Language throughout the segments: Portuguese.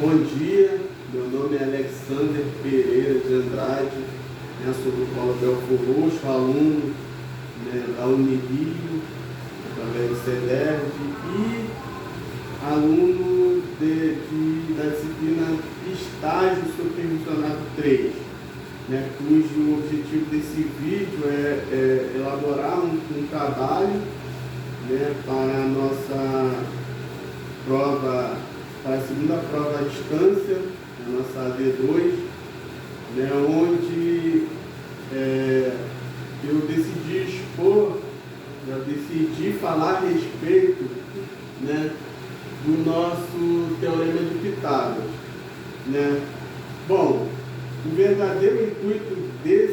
Bom dia, meu nome é Alexander Pereira de Andrade, sou do Paulo Belfor Roxo, aluno da Unirio, através do CEDERJ, e aluno da disciplina Estágio Supervisionado 3, cujo objetivo desse vídeo é elaborar um trabalho para a nossa prova, para a segunda prova à distância, a nossa AD2, onde eu decidi falar a respeito do nosso Teorema de Pitágoras. Bom, o verdadeiro intuito de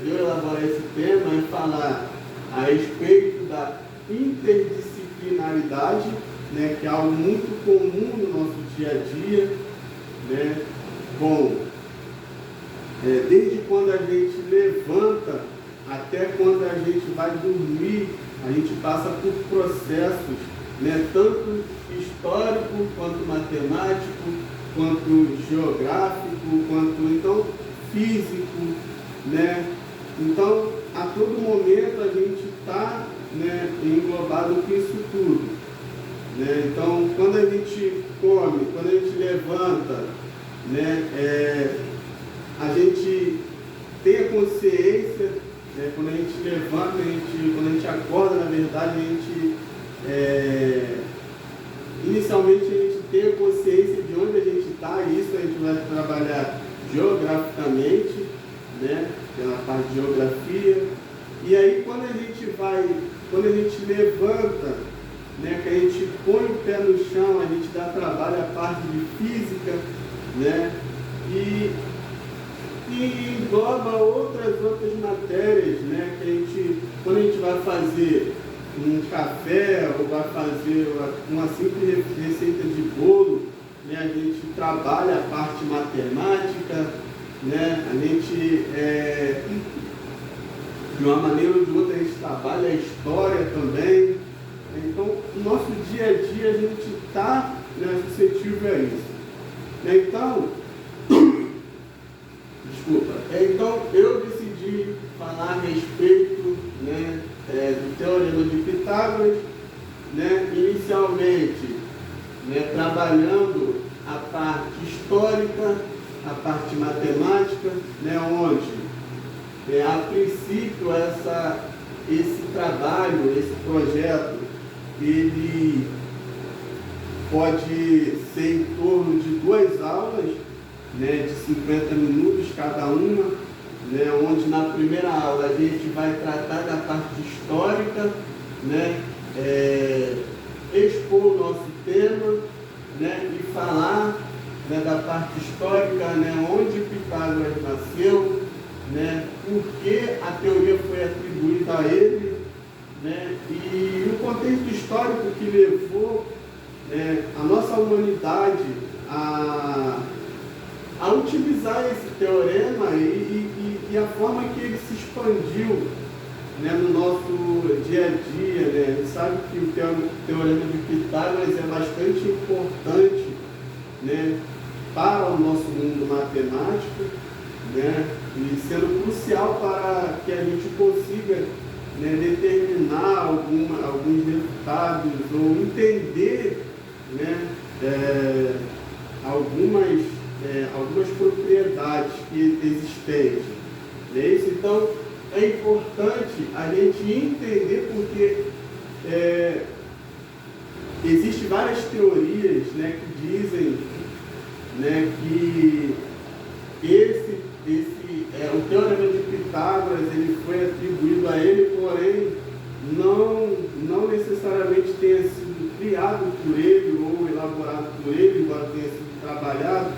eu elaborar esse tema é falar a respeito da interdisciplinaridade, que é algo muito comum no nosso dia a dia, Bom, desde quando a gente levanta até quando a gente vai dormir, a gente passa por processos, tanto histórico, quanto matemático, quanto geográfico, quanto então físico, Então, a todo momento a gente está englobado com isso tudo. Então, quando a gente come, quando a gente levanta, a gente tem a consciência, quando a gente levanta, quando a gente acorda, na verdade, inicialmente a gente tem a consciência de onde a gente está, e isso a gente vai trabalhar geograficamente, pela parte de geografia. E aí quando a gente levanta, que a gente põe o pé no chão, a gente dá trabalho à parte de física, e engloba outras matérias, que a gente, quando a gente vai fazer um café ou vai fazer uma simples receita de bolo, a gente trabalha a parte matemática, a gente, de uma maneira ou de outra, a gente trabalha a história também. Então, no nosso dia a dia, a gente está suscetível a isso. Então, eu decidi falar a respeito do Teorema de Pitágoras, inicialmente trabalhando a parte histórica, a parte matemática, onde, a princípio, esse trabalho, esse projeto, ele pode ser em torno de 2 aulas, de 50 minutos cada uma, onde na primeira aula a gente vai tratar da parte histórica, expor o nosso tema, e falar da parte histórica, onde Pitágoras nasceu, por que a teoria foi atribuída a ele, e o contexto histórico que levou a nossa humanidade a utilizar esse teorema e a forma que ele se expandiu no nosso dia a dia. A gente sabe que o teorema de Pitágoras é bastante importante para o nosso mundo matemático, e sendo crucial para que a gente consiga determinar alguns resultados ou entender algumas propriedades existentes. Então, é importante a gente entender porque existem várias teorias que dizem que o Teorema de Pitágoras ele foi atribuído a ele, porém não necessariamente tenha sido criado por ele ou elaborado por ele, embora tenha sido trabalhado,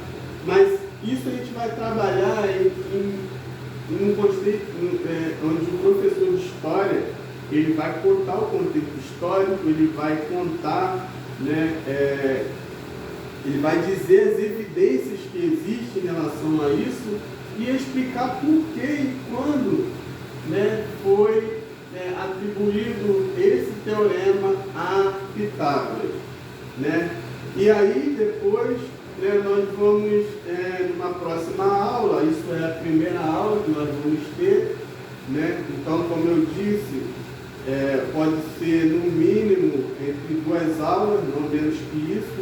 mas isso a gente vai trabalhar em um contexto onde o professor de história ele vai contar o contexto histórico, ele vai contar, ele vai dizer as evidências que existem em relação a isso e explicar por que e quando foi atribuído esse teorema a Pitágoras. E aí depois né, nós vamos, numa próxima aula, isso é a primeira aula que nós vamos ter, né? Então, como eu disse, pode ser no mínimo entre 2 aulas, não menos que isso,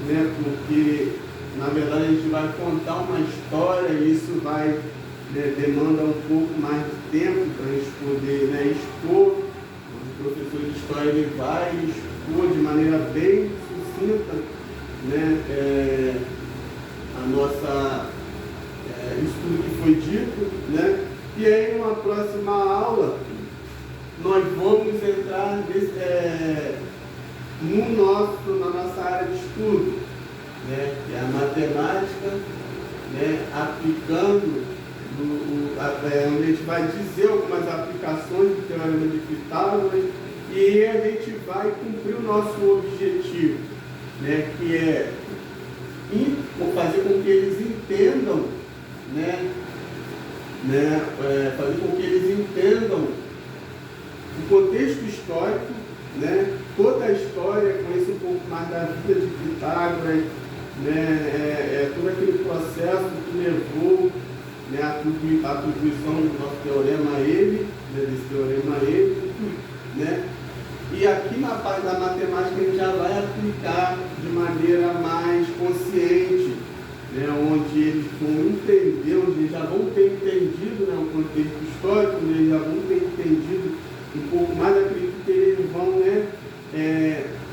né? Porque na verdade a gente vai contar uma história e isso vai, né, demanda um pouco mais de tempo para a gente poder, né, expor. O professor de história ele vai expor de maneira bem sucinta, né, a nossa, isso tudo que foi dito, né? E aí, numa próxima aula, nós vamos entrar na nossa área de estudo, né? Que é a matemática, né? Aplicando, onde a gente vai dizer algumas aplicações do Teorema de Pitágoras e a gente vai cumprir o nosso objetivo, né? Que é fazer com que eles entendam, fazer com que eles entendam o contexto histórico, né? Toda a história, conhecer um pouco mais da vida de Pitágoras, né? Todo aquele processo que levou, né, a atribuição do nosso teorema a ele, né, desse teorema a ele, né? E aqui na parte da matemática a gente já vai aplicar de maneira mais consciente, né, onde eles vão entender, onde eles já vão ter entendido, né, o contexto histórico, onde eles já vão ter entendido um pouco mais, acredito que eles vão, né,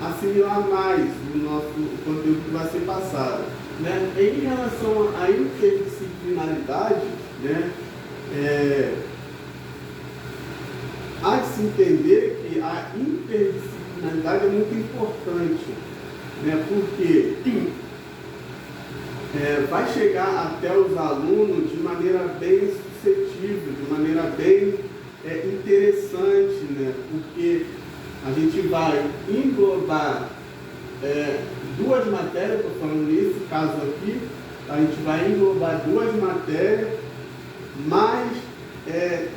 assimilar mais o nosso conteúdo que vai ser passado. Né? Em relação à interdisciplinaridade, né, há de se entender que a interdisciplinaridade é muito importante, né, porque vai chegar até os alunos de maneira bem suscetível, de maneira bem interessante, né, porque a gente vai englobar 2 matérias, estou falando nesse caso aqui, a gente vai englobar 2 matérias, mas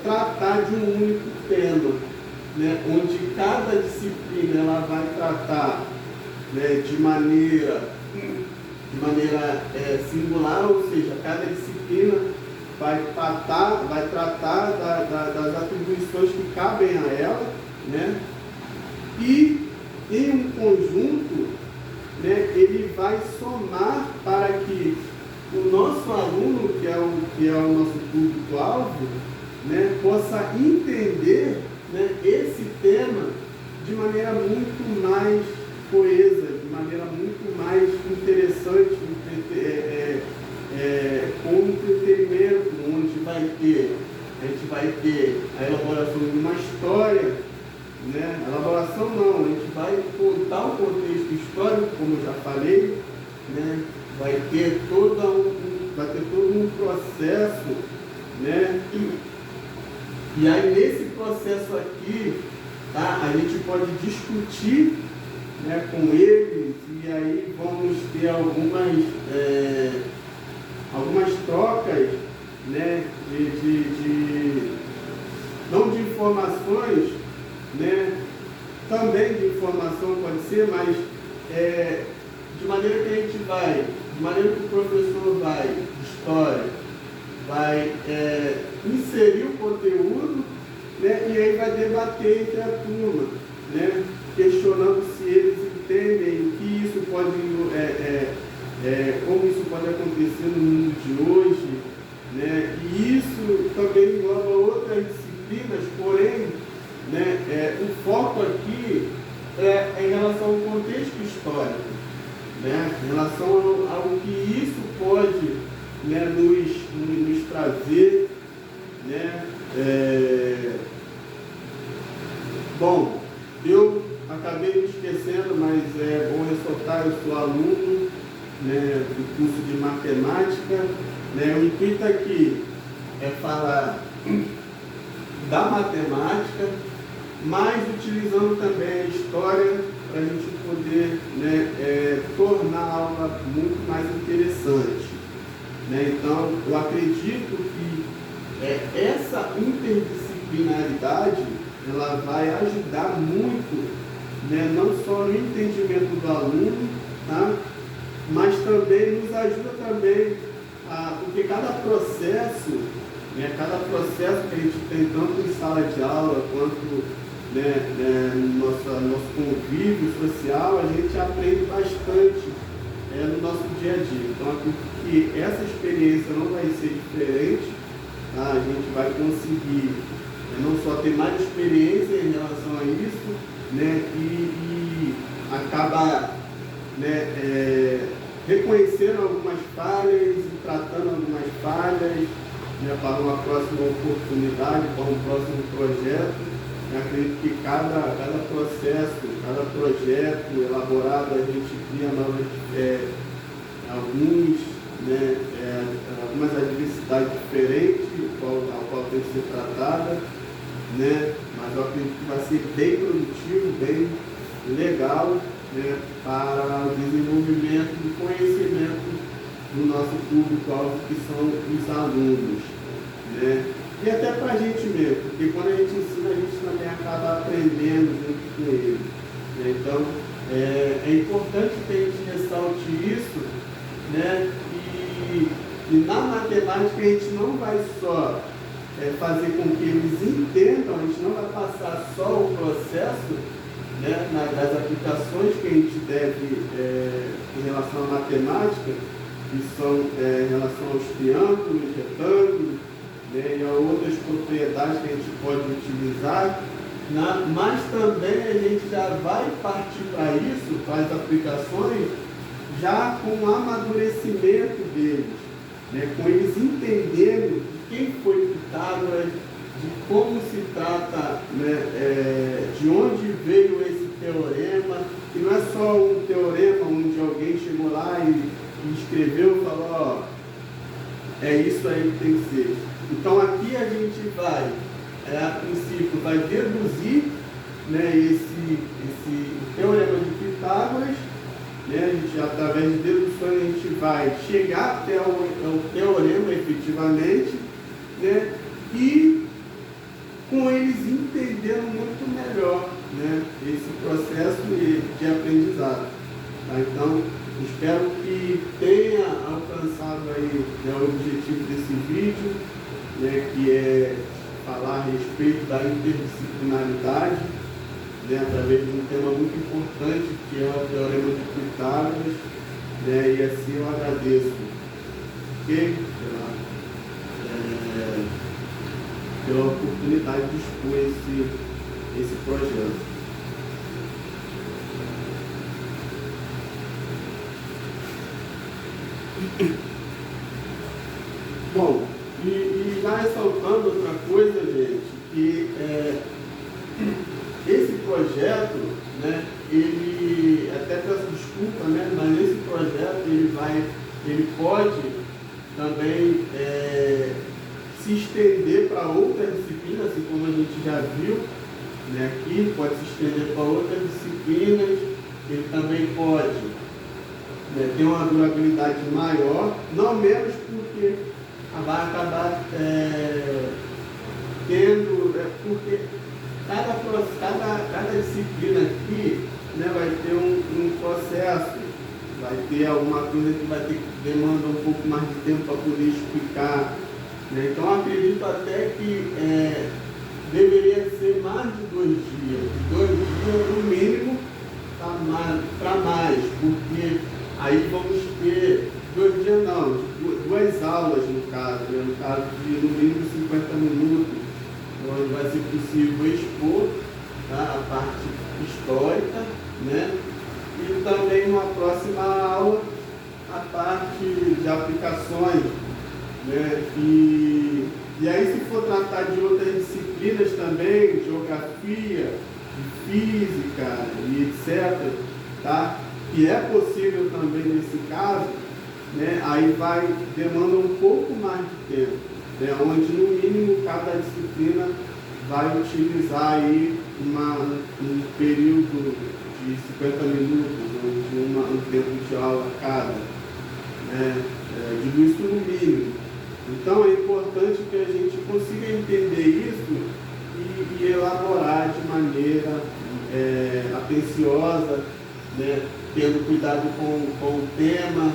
tratar de um único tema, né, onde cada disciplina ela vai tratar, né, de maneira singular, ou seja, cada disciplina vai tratar das atribuições que cabem a ela, né, e em um conjunto, né, ele vai somar para que o nosso aluno, que é o nosso público-alvo, né, possa entender, né, esse tema de maneira muito mais coesa, de maneira muito mais interessante, com entretenimento, onde a gente vai ter a elaboração de uma história, né? Elaboração não, a gente vai contar o contexto histórico, como eu já falei, né? Vai ter todo um processo, né? E aí nesse processo aqui, tá? A gente pode discutir, né, com eles, e aí vamos ter algumas trocas, né, não de informações, né, também de informação pode ser, mas de maneira que a gente vai, de maneira que o professor vai, de história, vai inserir o conteúdo, né, e aí vai debater entre a turma, né, questionando se eles entendem o que isso pode, como isso pode acontecer no mundo de hoje, né, e isso também engloba outras disciplinas, porém, né, o foco aqui é em relação ao contexto histórico, né, em relação ao que isso pode, né, nos trazer, né. Bom, eu acabei me esquecendo, mas é bom ressaltar, eu sou aluno, né, do curso de matemática, né, o intuito aqui é falar da matemática, mas utilizando também a história para a gente poder, né, tornar a aula muito mais interessante, né? Então, eu acredito que essa interdisciplinaridade ela vai ajudar muito, né, não só no entendimento do aluno, tá? mas também nos ajuda também, porque cada processo, né, cada processo que a gente tem, tanto em sala de aula quanto no nosso convívio social, a gente aprende bastante no nosso dia a dia. Então, que essa experiência não vai ser diferente, tá? A gente vai conseguir não só ter mais experiência em relação a isso, né, e acaba, né, reconhecendo algumas falhas e tratando algumas falhas, né, para uma próxima oportunidade, para um próximo projeto. Eu acredito que cada processo, cada projeto elaborado, a gente cria novas, algumas adversidades diferentes, a qual tem que ser tratada, né? Mas eu acredito que vai ser bem produtivo, bem legal, né, para o desenvolvimento do conhecimento do nosso público-alvo, que são os alunos, né? E até para a gente mesmo, porque quando a gente ensina, a gente também acaba aprendendo junto com ele, né? Então, é importante que a gente ressalte isso, né? E na matemática a gente não vai só fazer com que eles entendam, a gente não vai passar só o processo, né, das aplicações que a gente deve em relação à matemática, que são em relação aos triângulos, retângulos, né, e a outras propriedades que a gente pode utilizar, mas também a gente já vai partir para isso, para as aplicações, já com o amadurecimento deles, né, com eles entendendo quem foi Pitágoras, de como se trata, né, de onde veio esse teorema, que não é só um teorema onde alguém chegou lá e escreveu e falou, ó, é isso aí que tem que ser. Então aqui a gente vai, a princípio, vai deduzir, né, esse teorema de Pitágoras, né, a gente, através de deduções, a gente vai chegar até o teorema efetivamente, né, e com eles entendendo muito melhor, né, esse processo de aprendizado. Tá? Então, espero que tenha alcançado aí, né, o objetivo desse vídeo, né, que é falar a respeito da interdisciplinaridade, né, através de um tema muito importante, que é o Teorema de Pitágoras, né, e assim eu agradeço, okay? Pela oportunidade de expor esse projeto. Bom, e já ressaltando outra coisa, gente, que esse projeto, né, ele, até peço desculpa, né, mas esse projeto ele pode também se estender para outras disciplinas, assim como a gente já viu, né, aqui, pode se estender para outras disciplinas, ele também pode, né, ter uma durabilidade maior, não menos porque vai acabar tendo, porque cada disciplina aqui, né, vai ter um processo, vai ter alguma coisa que vai ter que demanda um pouco mais de tempo para poder explicar. Então, acredito até que deveria ser mais de 2 dias. 2 dias, no mínimo, para mais, porque aí vamos ter 2 dias não, 2 aulas no caso, né? No caso de no mínimo 50 minutos, onde vai ser possível expor, tá, a parte histórica, né? E também numa próxima aula a parte de aplicações, né? E aí, se for tratar de outras disciplinas também, geografia, física e etc., tá? Que é possível também nesse caso, né? Aí demanda um pouco mais de tempo, né? Onde no mínimo cada disciplina vai utilizar aí um período de 50 minutos, um tempo de aula cada, né? Digo isso no mínimo. Então é importante que a gente consiga entender isso e elaborar de maneira atenciosa, né, tendo cuidado com o tema,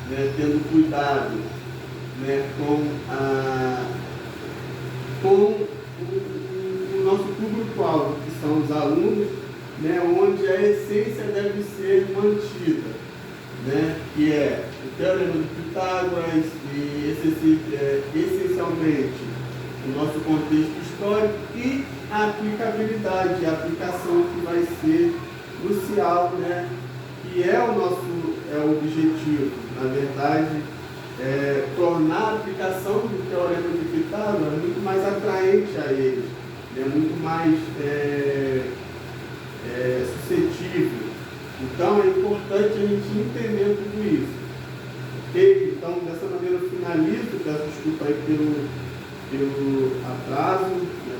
né, tendo cuidado, né, com o nosso público-alvo, que são os alunos, né, onde a essência deve ser mantida, né, que é o Teorema de Pitágoras e essencialmente o nosso contexto histórico e a aplicabilidade, a aplicação que vai ser crucial, né, que é o objetivo, na verdade, tornar a aplicação do Teorema de Pitágoras muito mais atraente a eles, né, muito mais suscetível. Então é importante a gente entender tudo isso. Ok? Então, dessa maneira eu finalizo, peço desculpa aí pelo atraso, né,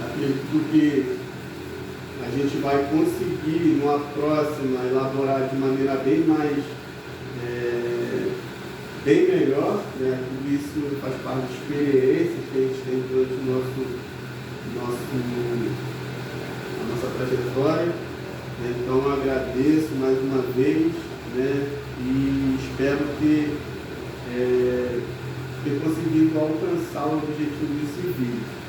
acredito que a gente vai conseguir, numa próxima, elaborar de maneira bem melhor, né? Tudo isso faz parte das experiências que a gente tem durante a nossa trajetória. Então, agradeço mais uma vez, né? E espero ter conseguido alcançar o objetivo desse vídeo.